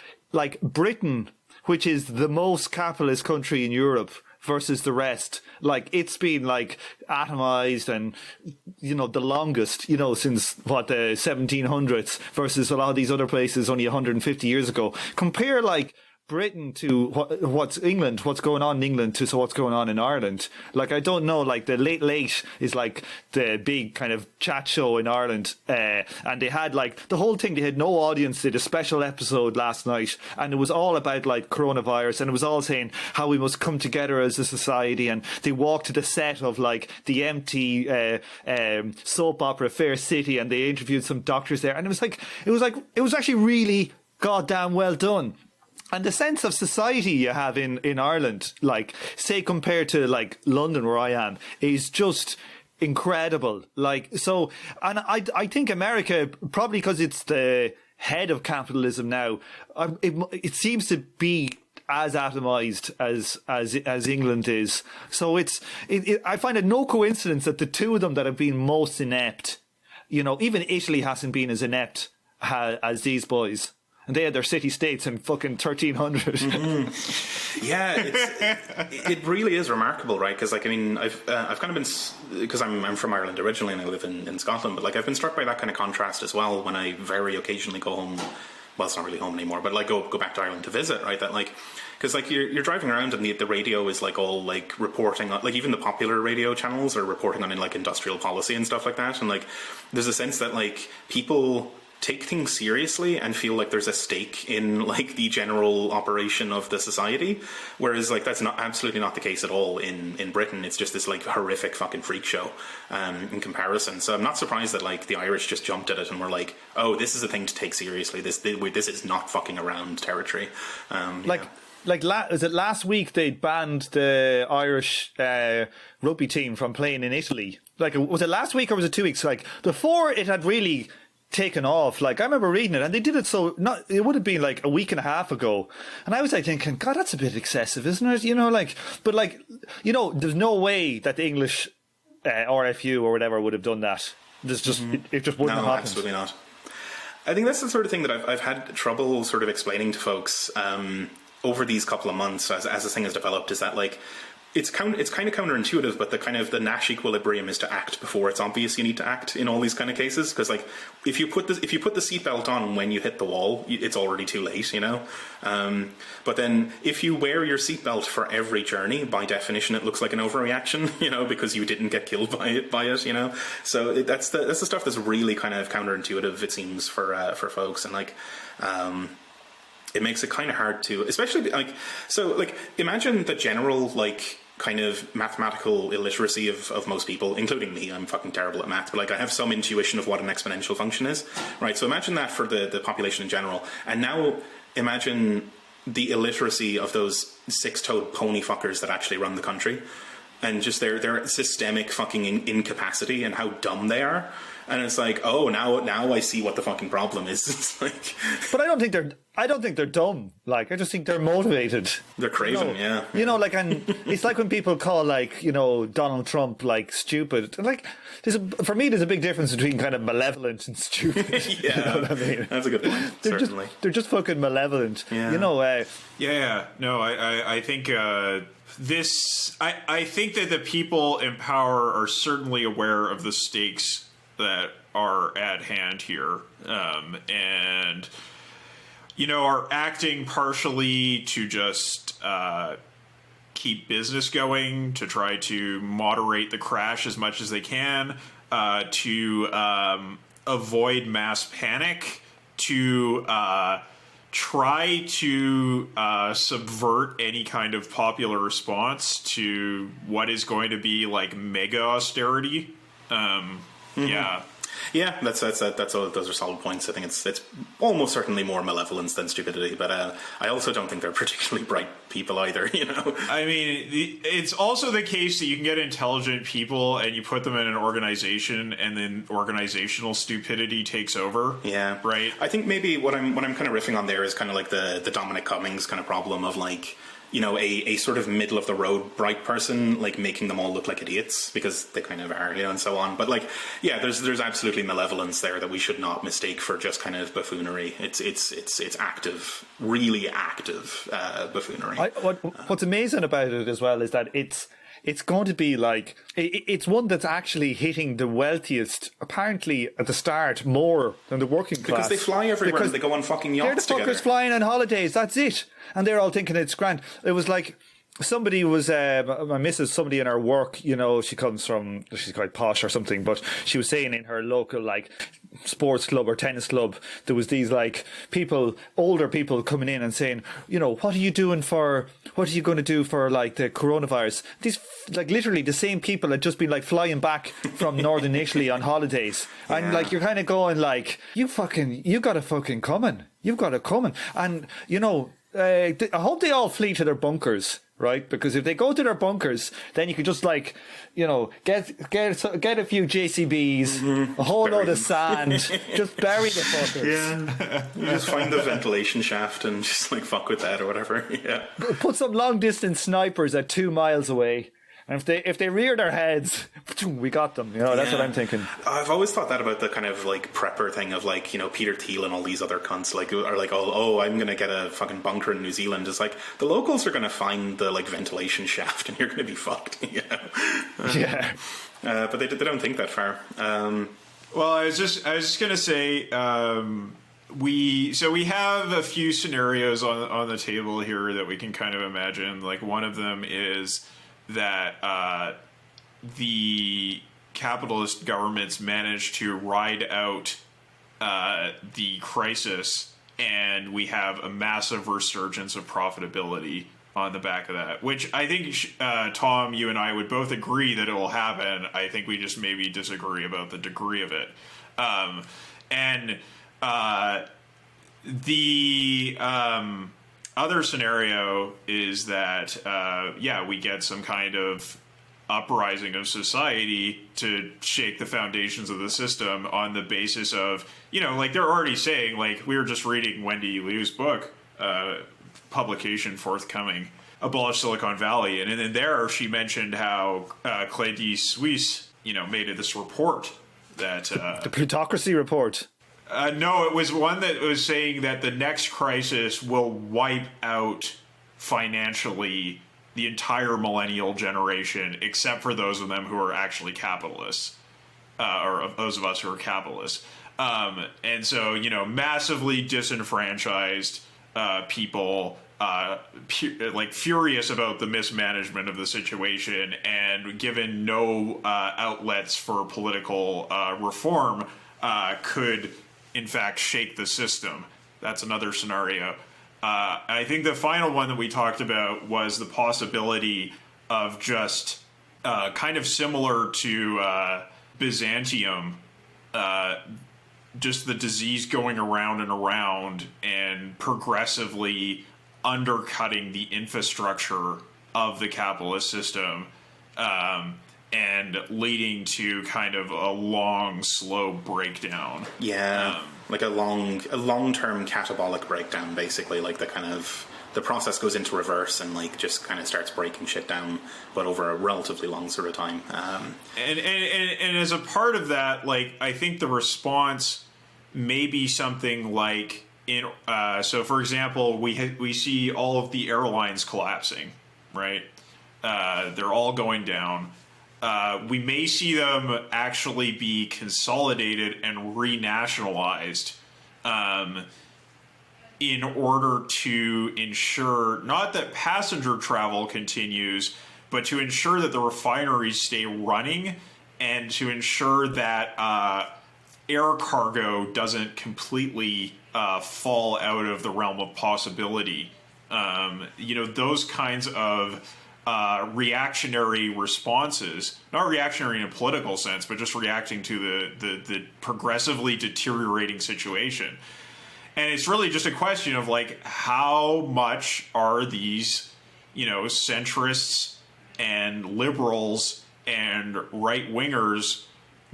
Britain, which is the most capitalist country in Europe, versus the rest. Like, it's been like atomized and, the longest, since the 1700s, versus a lot of these other places only 150 years ago. Compare like Britain to what's going on in England to what's going on in Ireland. Like, I don't know, like the Late is like the big kind of chat show in Ireland, and they had like the whole thing, they had no audience, did a special episode last night, and it was all about like coronavirus, and it was all saying how we must come together as a society, and they walked to the set of like the empty soap opera Fair City, and they interviewed some doctors there, and it was actually really goddamn well done. And the sense of society you have in Ireland, like, say, compared to, like, London, where I am, is just incredible. Like, so, and I think America, probably because it's the head of capitalism now, it seems to be as atomized as England is. So I find it no coincidence that the two of them that have been most inept, even Italy hasn't been as inept as these boys. And they had their city-states in fucking 1300. Mm-hmm. Yeah, it really is remarkable, right? Because, I've kind of been... Because I'm from Ireland originally and I live in Scotland, but, I've been struck by that kind of contrast as well when I very occasionally go home. Well, it's not really home anymore, but, go back to Ireland to visit, right? That, because, you're driving around and the radio is, all, reporting on... even the popular radio channels are reporting on, industrial policy and stuff like that. And, there's a sense that, people... take things seriously and feel like there's a stake in the general operation of the society, whereas that's absolutely not the case at all in Britain. It's just this horrific fucking freak show in comparison. So I'm not surprised that the Irish just jumped at it and were like, oh, this is a thing to take seriously. This is not fucking around territory. Is it last week they banned the Irish rugby team from playing in Italy? Was it last week or was it 2 weeks? Before it had really taken off. I remember reading it and they did it it would have been a week and a half ago. And I was thinking, God, that's a bit excessive, isn't it? There's no way that the English RFU or whatever would have done that. It just wouldn't have happened. Absolutely not. I think that's the sort of thing that I've had trouble sort of explaining to folks over these couple of months as this thing has developed, is that it's kind of counterintuitive, but the Nash Equilibrium is to act before it's obvious you need to act in all these kind of cases. Because if you put the seatbelt on when you hit the wall, it's already too late, But then if you wear your seatbelt for every journey, by definition, it looks like an overreaction, because you didn't get killed by it, So that's the stuff that's really kind of counterintuitive, it seems, for folks, and it makes it kind of hard to, especially imagine the general kind of mathematical illiteracy of most people, including me. I'm fucking terrible at math, but I have some intuition of what an exponential function is, right? So imagine that for the population in general, and now imagine the illiteracy of those six-toed pony fuckers that actually run the country, and just their systemic fucking incapacity and how dumb they are. And it's now I see what the fucking problem is. It's but I don't think they're dumb. I just think they're motivated. They're craven, yeah. And it's when people call Donald Trump stupid. For me, there's a big difference between kind of malevolent and stupid. Yeah, you know what I mean? That's a good point. Certainly, they're just fucking malevolent. Yeah. No, I think. I think that the people in power are certainly aware of the stakes that are at hand here, and are acting partially to just keep business going, to try to moderate the crash as much as they can, to avoid mass panic, to try to subvert any kind of popular response to what is going to be mega austerity. Yeah, that's all. Those are solid points. I think it's almost certainly more malevolence than stupidity, but I also don't think they're particularly bright people either. I mean, it's also the case that you can get intelligent people and you put them in an organization, and then organizational stupidity takes over. Yeah, right. I think maybe what I'm kind of riffing on there is kind of the Dominic Cummings kind of problem of a sort of middle of the road bright person making them all look like idiots, because they kind of are, and so on. But there's absolutely malevolence there that we should not mistake for just kind of buffoonery. It's active, really active buffoonery. What's amazing about it as well is that it's going to be it's one that's actually hitting the wealthiest, apparently at the start, more than the working class. Because they fly everywhere and they go on fucking yachts together. They're the fuckers flying on holidays, that's it. And they're all thinking it's grand. It was somebody was, my missus, somebody in her work, she's quite posh or something, but she was saying in her local, sports club or tennis club, there was these, older people coming in and saying, what are you going to do for, the coronavirus? These, literally the same people had just been, flying back from northern Italy on holidays. Yeah. And, you're kind of going, you got it fucking coming. You've got it coming. And, I hope they all flee to their bunkers, right? Because if they go to their bunkers, then you can just like, you know, get a few JCBs, a whole load of sand, just bury the fuckers. Yeah, you just find the ventilation shaft and just like fuck with that or whatever. Yeah, Put some long distance snipers at 2 miles away. And if they rear their heads, we got them. You know, that's what I'm thinking. I've always thought that about the kind of like prepper thing of like, you know, Peter Thiel and all these other cunts like are like, oh, I'm gonna get a fucking bunker in New Zealand. It's like the locals are gonna find the like ventilation shaft and you're gonna be fucked. You know? Yeah. But they don't think that far. Well, I was just gonna say, we have a few scenarios on the table here that we can kind of imagine. Like one of them is that the capitalist governments managed to ride out the crisis, and we have a massive resurgence of profitability on the back of that, which I think, Tom, you and I would both agree that it will happen. I think we just maybe disagree about the degree of it. The other scenario is that, we get some kind of uprising of society to shake the foundations of the system on the basis of, you know, like they're already saying, like we were just reading Wendy Liu's book, publication forthcoming, Abolish Silicon Valley. And in there she mentioned how Clédy Suisse, you know, made this report that... the plutocracy report. No, it was one that was saying that the next crisis will wipe out financially the entire millennial generation, except for those of them who are actually capitalists, or those of us who are capitalists. And so, you know, massively disenfranchised people, furious about the mismanagement of the situation, and given no outlets for political reform, could in fact shake the system. That's another scenario. I think the final one that we talked about was the possibility of just kind of similar to Byzantium, just the disease going around and around and progressively undercutting the infrastructure of the capitalist system, and leading to kind of a long, slow breakdown. Yeah, like a long-term catabolic breakdown, basically. Like the process goes into reverse and like just kind of starts breaking shit down, but over a relatively long sort of time. And as a part of that, like I think the response may be something like so for example, we see all of the airlines collapsing, right? They're all going down. We may see them actually be consolidated and renationalized in order to ensure not that passenger travel continues, but to ensure that the refineries stay running and to ensure that air cargo doesn't completely fall out of the realm of possibility. You know, those kinds of reactionary responses, not reactionary in a political sense, but just reacting to the progressively deteriorating situation. And it's really just a question of like, how much are these, you know, centrists and liberals and right wingers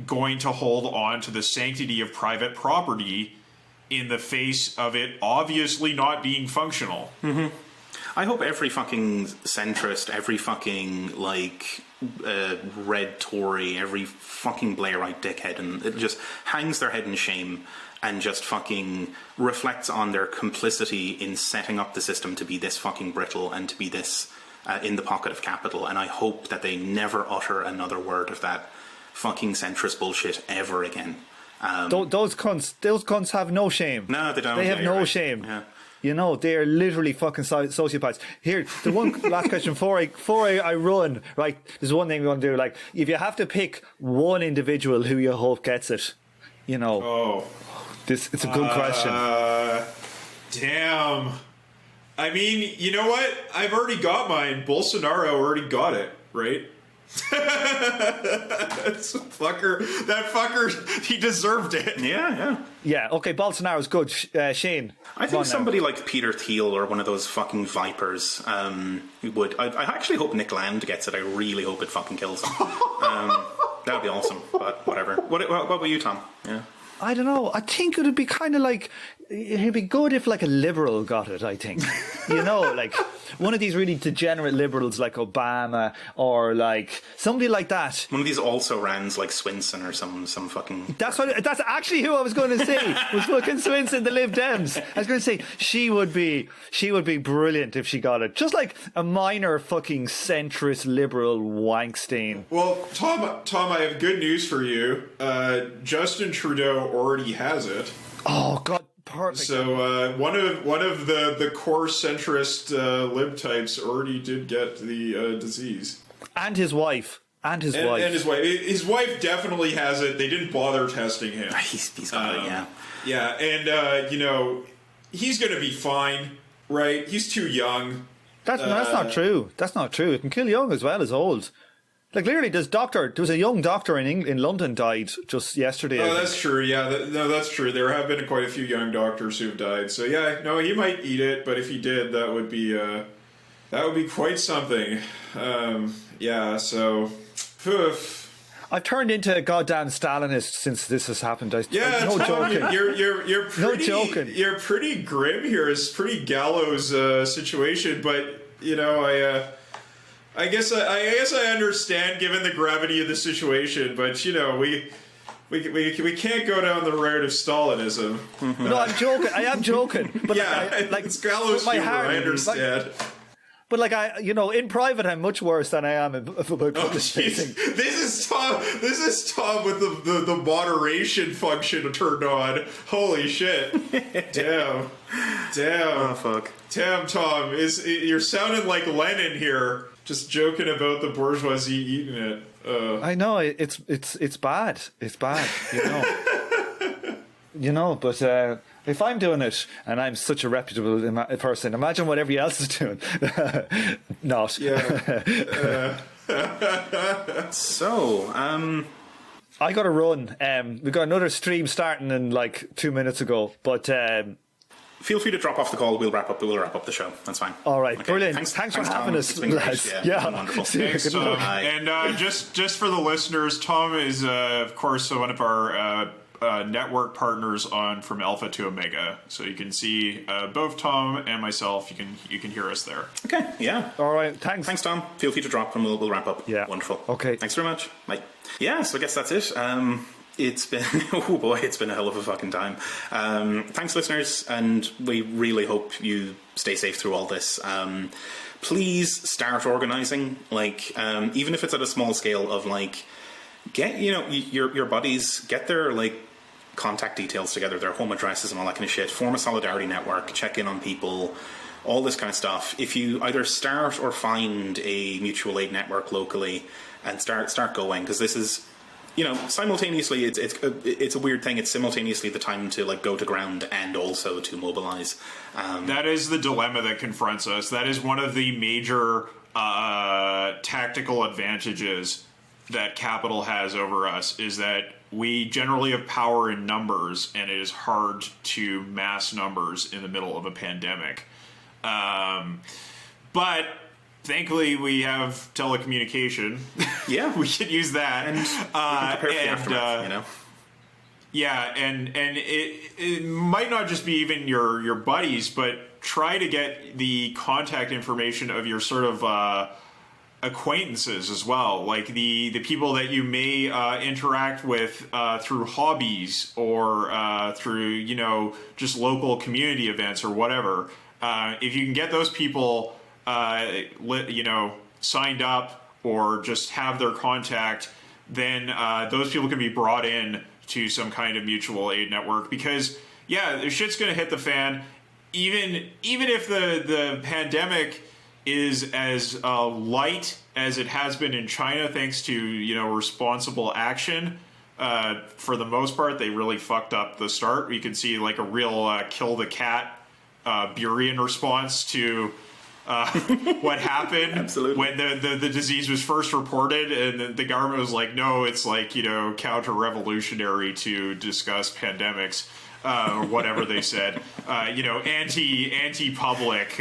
going to hold on to the sanctity of private property in the face of it obviously not being functional? Mm-hmm. I hope every fucking centrist, every fucking, like, red Tory, every fucking Blairite dickhead, and it just hangs their head in shame and just fucking reflects on their complicity in setting up the system to be this fucking brittle and to be this in the pocket of capital. And I hope that they never utter another word of that fucking centrist bullshit ever again. Those cunts have no shame. No, they don't. They have no shame. Yeah. You know, they are literally fucking sociopaths. Here, the one last question before I run, right, there's one thing we want to do. Like, if you have to pick one individual who you hope gets it, you know. It's a good question. Damn. I mean, you know what? I've already got mine. Bolsonaro already got it, right? That fucker, he deserved it. Yeah. Yeah, okay, Bolsonaro's good. Shane. I think somebody like Peter Thiel or one of those fucking vipers would. I actually hope Nick Land gets it. I really hope it fucking kills him. That would be awesome, but whatever. What about you, Tom? Yeah. I don't know. I think it would be kind of like, it'd be good if like a liberal got it, I think. You know, like one of these really degenerate liberals like Obama or like somebody like that. One of these also rans like Swinson or some fucking... That's actually who I was going to say, was fucking Swinson, the Lib Dems. I was going to say she would be brilliant if she got it. Just like a minor fucking centrist liberal wankstein. Well, Tom, I have good news for you. Justin Trudeau already has it. Oh God, perfect. So one of the core centrist lib types already did get the disease, and his wife. And his wife definitely has it. They didn't bother testing him. He's got it, yeah. Yeah, and he's gonna be fine, right? He's too young. That's not true. That's not true. It can kill young as well as old. Like literally, there was a young doctor in London died just yesterday. Oh, that's true. Yeah, that's true. There have been quite a few young doctors who've died. So yeah, no, he might eat it, but if he did, that would be quite something. Yeah. So, I've turned into a goddamn Stalinist since this has happened. No joking. You're pretty, no joking. You're pretty grim here. It's a pretty gallows situation, but I guess I understand given the gravity of the situation, but we can't go down the road of Stalinism. No, I'm joking. I am joking. But yeah, it's gallows humor. I understand. But in private, I'm much worse than I am about public facing. This is Tom with the moderation function turned on. Holy shit! Damn. Oh fuck. Damn, Tom, you're sounding like Lenin here. Just joking about the bourgeoisie eating it. I know it's bad. It's bad. But if I'm doing it and I'm such a reputable person, imagine what everybody else is doing. Not. Yeah. So, I got to run. We got another stream starting in like 2 minutes ago, but. Feel free to drop off the call. We'll wrap up the show. That's fine. All right, okay. Brilliant. Thanks for having us, lads. Yeah, wonderful. Thanks, Tom. And just for the listeners, Tom is of course one of our network partners from Alpha to Omega, so you can see both Tom and myself. You can hear us there. Okay. Yeah. All right. Thanks, Tom. Feel free to drop, and we'll wrap up. Yeah. Wonderful. Okay. Thanks very much. Bye. Yeah. So I guess that's it. It's been it's been a hell of a fucking time. Thanks, listeners, and we really hope you stay safe through all this. Please start organizing, even if it's at a small scale of get your buddies, get their contact details together, their home addresses and all that kind of shit. Form a solidarity network, check in on people, all this kind of stuff. If you either start or find a mutual aid network locally and start going, because this is. Simultaneously, it's a weird thing. It's simultaneously the time to go to ground and also to mobilize. That is the dilemma that confronts us. That is one of the major tactical advantages that capital has over us, is that we generally have power in numbers, and it is hard to mass numbers in the middle of a pandemic. But thankfully, we have telecommunication. Yeah, we can use that, and we can prepare for the aftermath. Yeah, and it might not just be even your buddies, but try to get the contact information of your sort of acquaintances as well, like the people that you may interact with through hobbies or through just local community events or whatever. If you can get those people signed up or just have their contact, then those people can be brought in to some kind of mutual aid network, because the shit's gonna hit the fan. Even if the pandemic is as light as it has been in China, thanks to responsible action, for the most part they really fucked up the start. We can see a real kill the cat Buryan response to what happened Absolutely. when the disease was first reported, and the government was like, no, it's like, counter-revolutionary to discuss pandemics. Or whatever they said, anti-public,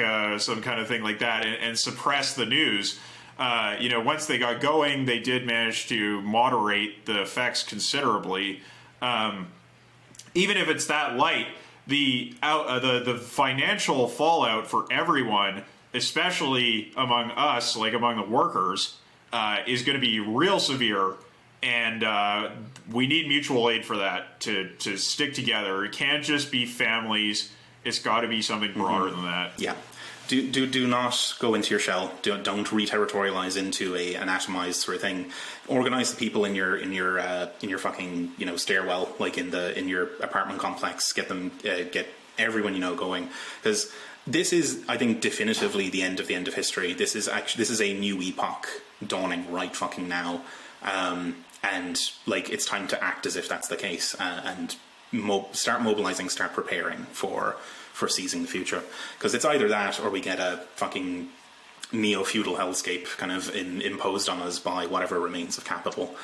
some kind of thing like that, and suppress the news. Once they got going, they did manage to moderate the effects considerably. Even if it's that light, the financial fallout for everyone, especially among us, like among the workers, is going to be real severe. And we need mutual aid for that to stick together. It can't just be families. It's got to be something broader than that. Yeah. Do not go into your shell. Don't re-territorialize into an atomized sort of thing. Organize the people in your fucking stairwell, like in your apartment complex. Get everyone going, because this is, I think, definitively the end of history. This is a new epoch dawning right fucking now. And like, it's time to act as if that's the case, and start mobilizing, start preparing for seizing the future. Because it's either that, or we get a fucking neo-feudal hellscape kind of imposed on us by whatever remains of capital.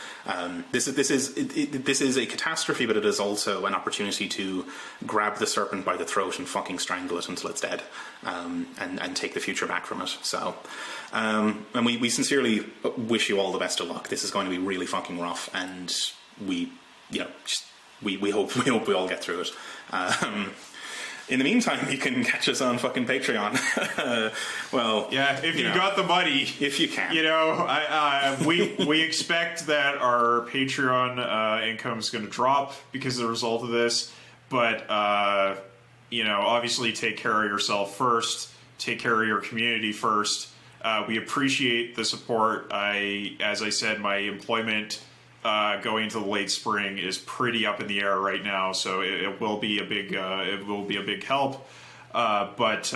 This is a catastrophe, but it is also an opportunity to grab the serpent by the throat and fucking strangle it until it's dead, and take the future back from it. So, and we sincerely wish you all the best of luck. This is going to be really fucking rough, and we hope we all get through it. In the meantime, you can catch us on fucking Patreon. Well, yeah, if you got the money, if you can, we expect that our Patreon income is going to drop because of the result of this. But obviously, take care of yourself first. Take care of your community first. We appreciate the support. As I said, my employment going into the late spring is pretty up in the air right now, so it will be a big help. But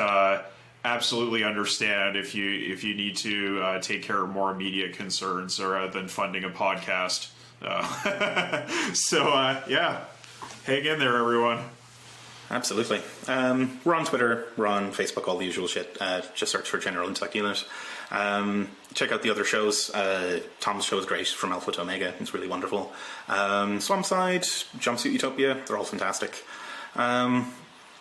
absolutely understand if you need to take care of more immediate concerns rather than funding a podcast. Yeah, hang in there, everyone. Absolutely. We're on Twitter, we're on Facebook, all the usual shit. Just search for General Intellect Unit. Check out the other shows. Tom's show is great, From Alpha to Omega. It's really wonderful. Swampside, Jumpsuit Utopia, they're all fantastic.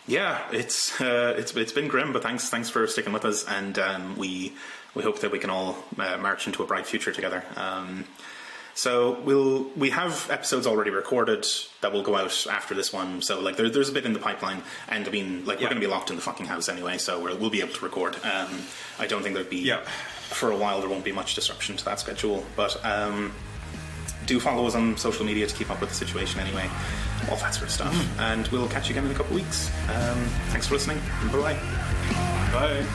It's been grim, but thanks for sticking with us, and we hope that we can all march into a bright future together. So we have episodes already recorded that will go out after this one. So like there's a bit in the pipeline, and I mean, like, we're going to be locked in the fucking house anyway, so we'll be able to record. I don't think there'd be for a while. There won't be much disruption to that schedule, but do follow us on social media to keep up with the situation anyway, all that sort of stuff. And we'll catch you again in a couple of weeks. Thanks for listening. Bye. Bye.